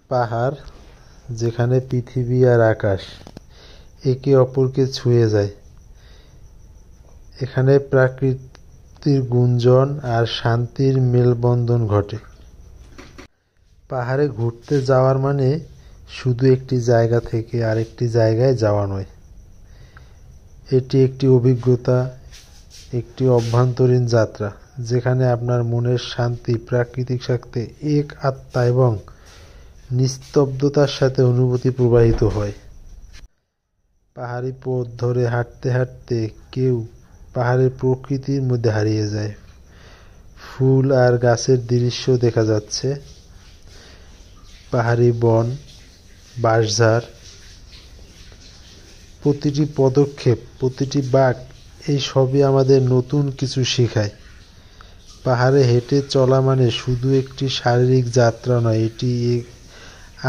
পাহাড় যেখানে পৃথিবী আর আকাশ একে অপরকে ছুঁয়ে যায়। এখানে প্রকৃতির গুঞ্জন আর শান্তির মেলবন্ধন ঘটে। পাহাড়ে ঘুরতে যাওয়ার মানে শুধু একটি জায়গা থেকে আরেকটি জায়গায় যাওয়া নয়, এটি একটি অভিজ্ঞতা, একটি অভ্যন্তরীণ যাত্রা যেখানে আপনার মনের শান্তি প্রাকৃতিক সাথে এক আত্মা এবং নিস্তব্ধতার সাথে অনুভূতি প্রবাহিত হয়। পাহাড়ি পথ ধরে হাঁটতে হাঁটতে কেউ পাহাড়ের প্রকৃতির মধ্যে হারিয়ে যায়। ফুল আর গাছের দৃশ্য দেখা যাচ্ছে, পাহাড়ি বন, বাঁশঝাড়, প্রতিটি পদক্ষেপ, প্রতিটি বাঁক, এই সবই আমাদের নতুন কিছু শেখায়। পাহাড়ে হেঁটে চলা মানে শুধু একটি শারীরিক যাত্রা নয়, এটি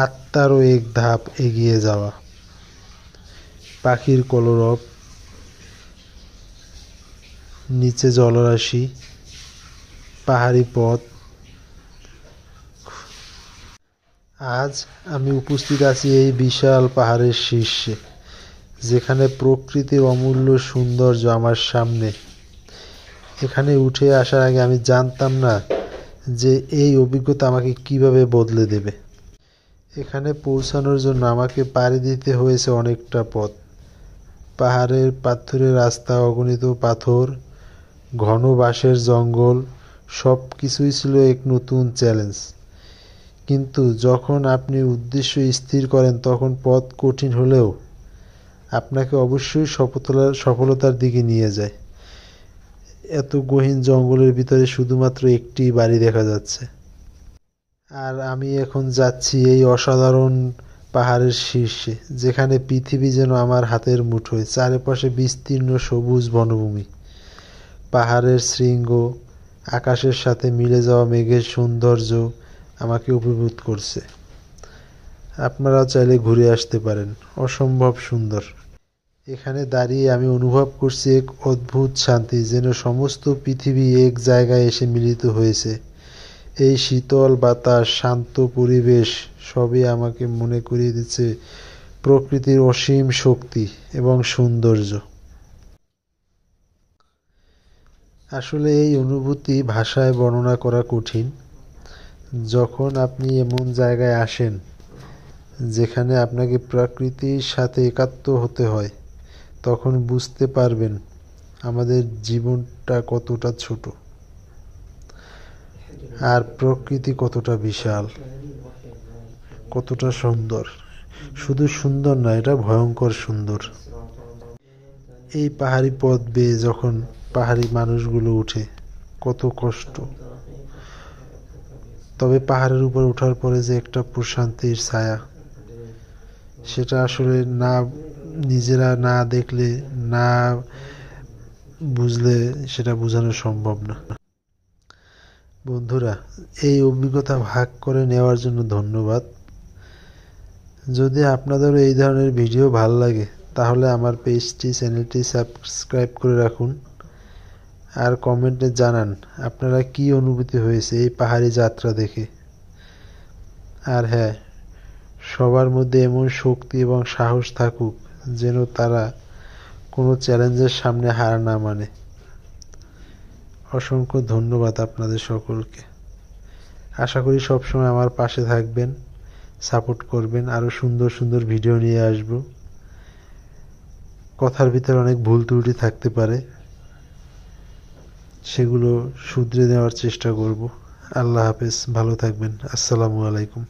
আত্মারও এক ধাপ এগিয়ে যাওয়া। পাখির কলরব, নিচে জলরাশি, পাহাড়ি পথ। আজ আমি উপস্থিত আছি এই বিশাল পাহাড়ের শীর্ষে, যেখানে প্রকৃতির অমূল্য সৌন্দর্য আমার সামনে। এখানে উঠে আসার আগে আমি জানতাম না যে এই অভিজ্ঞতা আমাকে কিভাবে বদলে দেবে। এখানে পৌঁছানোর জন্য আমাকে পাড়ি দিতে হয়েছে অনেকটা পথ। পাহাড়ের পাথুরে রাস্তা, অগণিত পাথর, ঘন বাঁশের জঙ্গল, সব কিছুই ছিল এক নতুন চ্যালেঞ্জ। কিন্তু যখন আপনি উদ্দেশ্য স্থির করেন তখন পথ কঠিন হলেও আপনাকে অবশ্যই সফলতার দিকে নিয়ে যায়। এত গহীন জঙ্গলের ভিতরে শুধুমাত্র একটি বাড়ি দেখা যাচ্ছে, আর আমি এখন যাচ্ছি এই অসাধারণ পাহাড়ের শীর্ষে, যেখানে পৃথিবী যেন আমার হাতের মুঠোয়। চারপাশে বিস্তীর্ণ সবুজ বনভূমি, পাহাড়ের শৃঙ্গ, আকাশের সাথে মিলে যাওয়া মেঘের সৌন্দর্য আমাকে অভিভূত করছে। আপনারা চাইলে ঘুরে আসতে পারেন, অসম্ভব সুন্দর। এখানে দাঁড়িয়ে আমি অনুভব করছি এক অদ্ভুত শান্তি, যেন সমস্ত পৃথিবী এক জায়গায় এসে মিলিত হয়েছে। এই শীতল বাতাস, শান্ত পরিবেশ সবই আমাকে মনে করিয়ে দিচ্ছে প্রকৃতির অসীম শক্তি এবং সৌন্দর্য। আসলে এই অনুভূতি ভাষায় বর্ণনা করা কঠিন। যখন আপনি এমন জায়গায় আসেন যেখানে আপনাকে প্রকৃতির সাথে একাত্ম হতে হয়, তখন বুঝতে পারবেন আমাদের জীবনটা কতটা ছোট আর প্রকৃতি কতটা বিশাল, কতটা সুন্দর। শুধু সুন্দর না, এটা ভয়ঙ্কর সুন্দর। এই পাহাড়ি পথ বেয়ে যখন পাহাড়ি মানুষগুলো উঠে, কত কষ্ট, তবে পাহাড়ের উপর ওঠার পরে যে একটা প্রশান্তির ছায়া, সেটা আসলে নিজেরা না দেখলে, না বুঝলে সেটা বোঝানো সম্ভব না। বন্ধুরা, এই অভিজ্ঞতা ভাগ করে নেওয়ার জন্য ধন্যবাদ। যদি আপনাদেরও এই ধরনের ভিডিও ভালো লাগে তাহলে আমার চ্যানেলটি সাবস্ক্রাইব করে রাখুন, আর কমেন্টে জানান আপনারা কি অনুভূতি হয়েছে এই পাহাড়ি যাত্রা দেখে। আর হ্যাঁ, সবার মধ্যে এমন শক্তি এবং সাহস থাকুক যেন তারা কোনো চ্যালেঞ্জের সামনে হার না মানে। অসংখ্য ধন্যবাদ আপনাদের সকলকে। আশা করি সবসময় আমার পাশে থাকবেন, সাপোর্ট করবেন। আরও সুন্দর সুন্দর ভিডিও নিয়ে আসব। কথার ভিতরে অনেক ভুল ত্রুটি থাকতে পারে, সেগুলো শুধরে নেওয়ার চেষ্টা করব। আল্লাহ হাফেজ, ভালো থাকবেন। আসসালামু আলাইকুম।